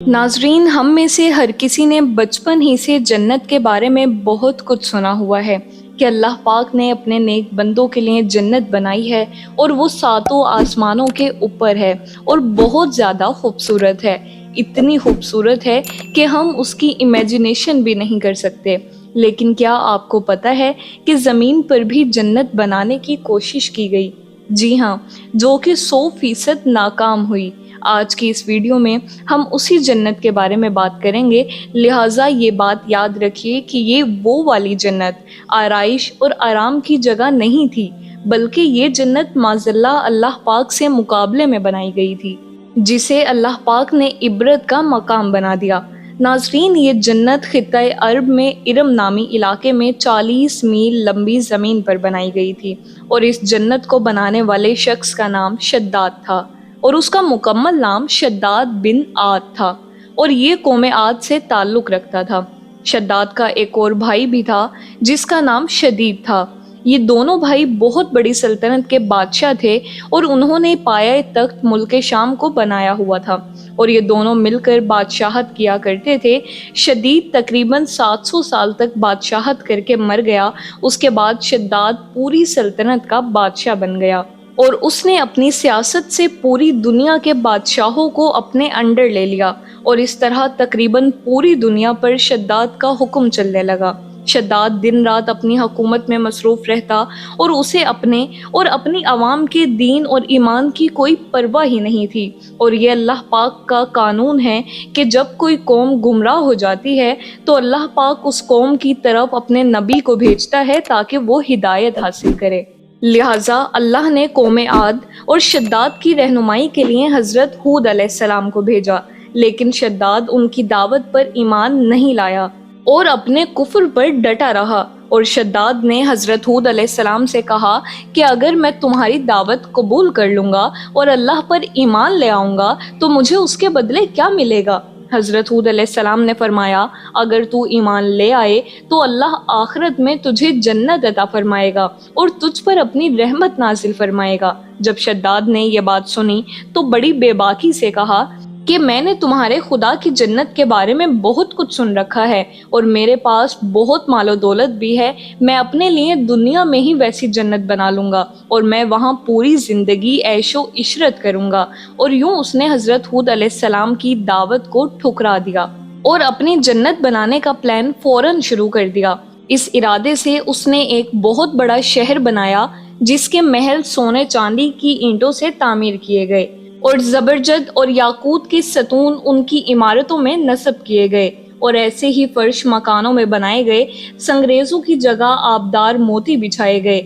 नाजरीन, हम में से हर किसी ने बचपन ही से जन्नत के बारे में बहुत कुछ सुना हुआ है कि अल्लाह पाक ने अपने नेक बंदों के लिए जन्नत बनाई है और वो सातों आसमानों के ऊपर है और बहुत ज़्यादा खूबसूरत है। इतनी खूबसूरत है कि हम उसकी इमेजिनेशन भी नहीं कर सकते। लेकिन क्या आपको पता है कि ज़मीन पर भी जन्नत बनाने की कोशिश की गई? जी हाँ, जो कि 100% नाकाम हुई। आज की इस वीडियो में हम उसी जन्नत के बारे में बात करेंगे। लिहाजा ये बात याद रखिए कि ये वो वाली जन्नत आराइश और आराम की जगह नहीं थी, बल्कि ये जन्नत माज़ल्ला अल्लाह पाक से मुकाबले में बनाई गई थी, जिसे अल्लाह पाक ने इबरत का मकाम बना दिया। नाजरीन, ये जन्नत खित्ता अरब में इरम नामी इलाके में 40 मील लंबी ज़मीन पर बनाई गई थी और इस जन्नत को बनाने वाले शख्स का नाम शद्दाद था और उसका मुकम्मल नाम शद्दाद बिन आद था और ये कौम आद से ताल्लुक़ रखता था। शद्दाद का एक और भाई भी था जिसका नाम शदीद था। ये दोनों भाई बहुत बड़ी सल्तनत के बादशाह थे और उन्होंने पाया तख्त मुल्क शाम को बनाया हुआ था और ये दोनों मिलकर बादशाहत किया करते थे। शदीद तकरीबन 700 साल तक बादशाहत करके मर गया। उसके बाद शद्दाद पूरी सल्तनत का बादशाह बन गया और उसने अपनी सियासत से पूरी दुनिया के बादशाहों को अपने अंडर ले लिया और इस तरह तकरीबन पूरी दुनिया पर शद्दाद का हुक्म चलने लगा। शद्दाद दिन रात अपनी हुकूमत में मसरूफ़ रहता और उसे अपने और अपनी आवाम के दीन और ईमान की कोई परवाह ही नहीं थी। और ये अल्लाह पाक का कानून है कि जब कोई कौम गुमराह हो जाती है तो अल्लाह पाक उस कौम की तरफ अपने नबी को भेजता है ताकि वो हिदायत हासिल करे। लिहाजा अल्लाह ने कौम आद और शद्दाद की रहनुमाई के लिए हज़रत हूद अलैहिस्सलाम को भेजा, लेकिन शद्दाद उनकी दावत पर ईमान नहीं लाया और अपने कुफ्र पर डटा रहा। और शद्दाद ने हज़रत हूद अलैहिस्सलाम से कहा कि अगर मैं तुम्हारी दावत कबूल कर लूँगा और अल्लाह पर ईमान ले आऊँगा तो मुझे उसके बदले क्या मिलेगा? हज़रत हूद अलैहिस्सलाम ने फरमाया, अगर तू ईमान ले आए तो अल्लाह आखिरत में तुझे जन्नत अता फरमाएगा और तुझ पर अपनी रहमत नाजिल फरमाएगा। जब शद्दाद ने यह बात सुनी तो बड़ी बेबाकी से कहा कि मैंने तुम्हारे खुदा की जन्नत के बारे में बहुत कुछ सुन रखा है और मेरे पास बहुत मालो दौलत भी है। मैं अपने लिए दुनिया में ही वैसी जन्नत बना लूँगा और मैं वहाँ पूरी ज़िंदगी ऐशो इशरत करूँगा। और यूँ उसने हज़रत हूद अलैहिस्सलाम की दावत को ठुकरा दिया और अपनी जन्नत बनाने का प्लान फ़ौरन शुरू कर दिया। इस इरादे से उसने एक बहुत बड़ा शहर बनाया जिसके महल सोने चांदी की ईंटों से तामीर किए गए और ज़बरजद और याकूत की सतून उनकी इमारतों में नस्ब किए गए और ऐसे ही फर्श मकानों में बनाए गए। संगरेजों की जगह आबदार मोती बिछाए गए।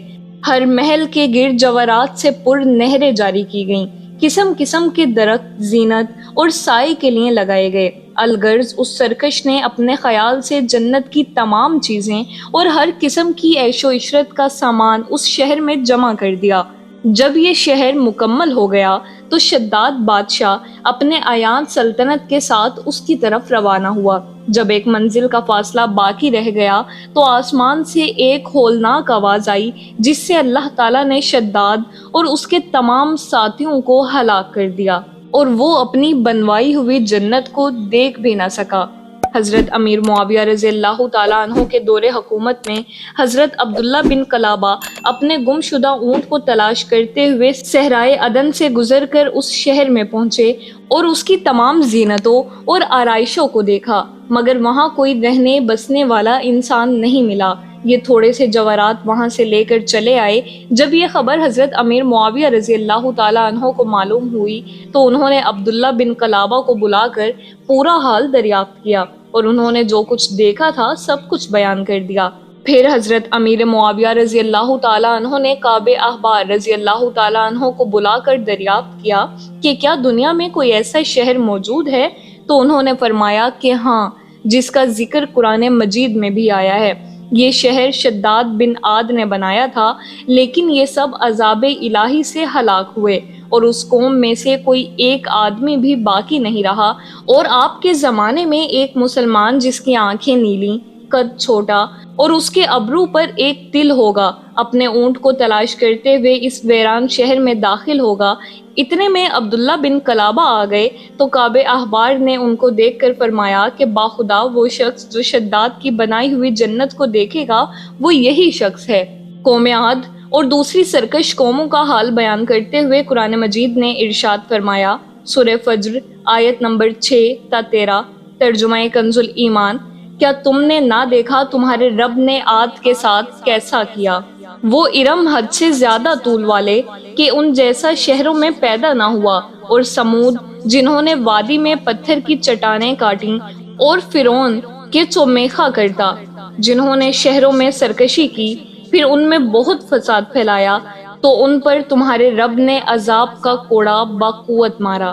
हर महल के गिर्द जवाहरात से पुर नहरें जारी की गईं। किस्म किस्म के दरख्त जीनत और साए के लिए लगाए गए। अलगर्ज उस सरकश ने अपने ख्याल से जन्नत की तमाम चीज़ें और हर किस्म की ऐशो इशरत का सामान उस शहर में जमा कर दिया। जब ये शहर मुकम्मल हो गया तो शद्दाद बादशाह अपने आयान सल्तनत के साथ उसकी तरफ रवाना हुआ। जब एक मंजिल का फासला बाकी रह गया तो आसमान से एक होलनाक आवाज़ आई जिससे अल्लाह ताला ने शद्दाद और उसके तमाम साथियों को हलाक कर दिया और वो अपनी बनवाई हुई जन्नत को देख भी ना सका। हज़रत अमीर मुआविया रज़ियल्लाहु ताला अन्हु के दौरे हुकूमत में हज़रत अब्दुल्ला बिन कलाबा अपने गुमशुदा ऊँट को तलाश करते हुए सहराए अदन से गुजर कर उस शहर में पहुँचे और उसकी तमाम जीनतों और आराइशों को देखा, मगर वहाँ कोई रहने बसने वाला इंसान नहीं मिला। ये थोड़े से जवाहरात वहाँ से लेकर चले आए। जब ये खबर हज़रत अमीर मुआविया रज़ियल्लाहु ताला अन्हु को मालूम हुई तो उन्होंने अब्दुल्ला बिन कलाबा को बुलाकर पूरा हाल दरियाफ्त किया और उन्होंने जो कुछ देखा था सब कुछ बयान कर दिया। फिर हज़रत अमीर मुआविया रज़ियल्लाहु ताला अन्हु ने काबे अहबार रज़ियल्लाहु ताला अन्हु को बुलाकर दरियाफ्त किया कि क्या दुनिया में कोई ऐसा शहर मौजूद है? तो उन्होंने फरमाया कि हाँ, जिसका जिक्र कुरान मजीद में भी आया है। ये शहर शद्दाद बिन आद ने बनाया था, लेकिन ये सब अज़ाब इलाही से हलाक हुए और उस कौम में से कोई एक आदमी भी बाकी नहीं रहा। और आपके ज़माने में एक मुसलमान जिसकी आंखें नीली, कद छोटा اور اس کے ابرو پر ایک تل ہوگا، اپنے اونٹ کو تلاش کرتے ہوئے اس ویران شہر میں داخل ہوگا۔ اتنے میں عبداللہ بن کلابہ آ گئے تو کعب احبار نے ان کو دیکھ کر فرمایا کہ باخدا وہ شخص جو شداد کی بنائی ہوئی جنت کو دیکھے گا وہ یہی شخص ہے۔ قوم عاد اور دوسری سرکش قوموں کا حال بیان کرتے ہوئے قرآن مجید نے ارشاد فرمایا، سورہ فجر آیت نمبر 6 تا 13، ترجمہ کنز الایمان، کیا تم نے نہ دیکھا تمہارے رب نے عاد کے ساتھ کیسا کیا؟ وہ ارم حد سے زیادہ طول والے کہ ان جیسا شہروں میں پیدا نہ ہوا، اور سمود جنہوں نے وادی میں پتھر کی چٹانیں کاٹیں، اور فرعون کے چومیخا کرتا جنہوں نے شہروں میں سرکشی کی، پھر ان میں بہت فساد پھیلایا، تو ان پر تمہارے رب نے عذاب کا کوڑا باقوت مارا۔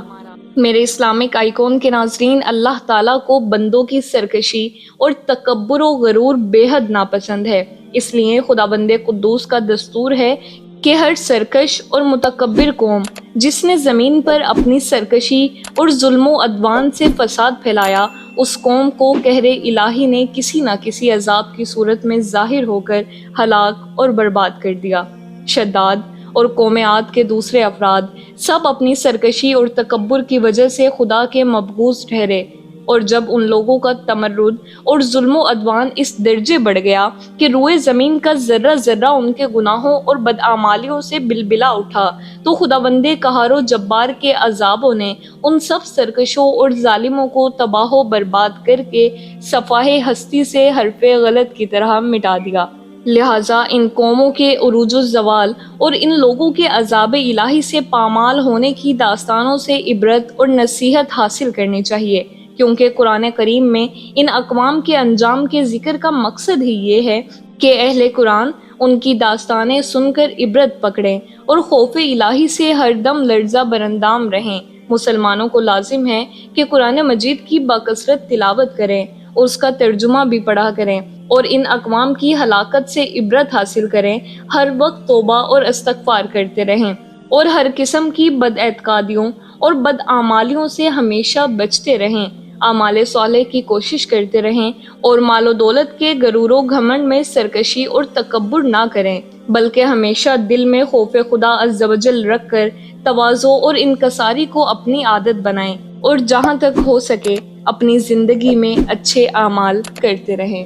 میرے اسلامک آئیکن کے ناظرین، اللہ تعالیٰ کو بندوں کی سرکشی اور تکبر و غرور بے حد ناپسند ہے، اس لیے خدا بند قدوس کا دستور ہے کہ ہر سرکش اور متکبر قوم جس نے زمین پر اپنی سرکشی اور ظلم و عدوان سے فساد پھیلایا، اس قوم کو قہر الہی نے کسی نہ کسی عذاب کی صورت میں ظاہر ہو کر ہلاک اور برباد کر دیا۔ شداد اور قوم عاد کے دوسرے افراد سب اپنی سرکشی اور تکبر کی وجہ سے خدا کے مبغوض ٹھہرے، اور جب ان لوگوں کا تمرد اور ظلم و عدوان اس درجے بڑھ گیا کہ روئے زمین کا ذرہ ذرہ ان کے گناہوں اور بدعمالیوں سے بلبلا اٹھا، تو خداوند قہار و جبار کے عذابوں نے ان سب سرکشوں اور ظالموں کو تباہ و برباد کر کے صفحہ ہستی سے حرف غلط کی طرح مٹا دیا۔ لہٰذا ان قوموں کے عروج الزوال اور ان لوگوں کے عذاب الہی سے پامال ہونے کی داستانوں سے عبرت اور نصیحت حاصل کرنی چاہیے، کیونکہ قرآن کریم میں ان اقوام کے انجام کے ذکر کا مقصد ہی یہ ہے کہ اہل قرآن ان کی داستانیں سن کر عبرت پکڑیں اور خوف الہی سے ہر دم لرزہ برندام رہیں۔ مسلمانوں کو لازم ہے کہ قرآن مجید کی باکثرت تلاوت کریں اور اس کا ترجمہ بھی پڑھا کریں، اور ان اقوام کی ہلاکت سے عبرت حاصل کریں، ہر وقت توبہ اور استغفار کرتے رہیں، اور ہر قسم کی بد اعتقادیوں اور بدعمالیوں سے ہمیشہ بچتے رہیں، اعمال صالح کی کوشش کرتے رہیں، اور مال و دولت کے غرور و گھمنڈ میں سرکشی اور تکبر نہ کریں، بلکہ ہمیشہ دل میں خوف خدا عز و جل رکھ کر تواضع اور انکساری کو اپنی عادت بنائیں، اور جہاں تک ہو سکے اپنی زندگی میں اچھے اعمال کرتے رہیں۔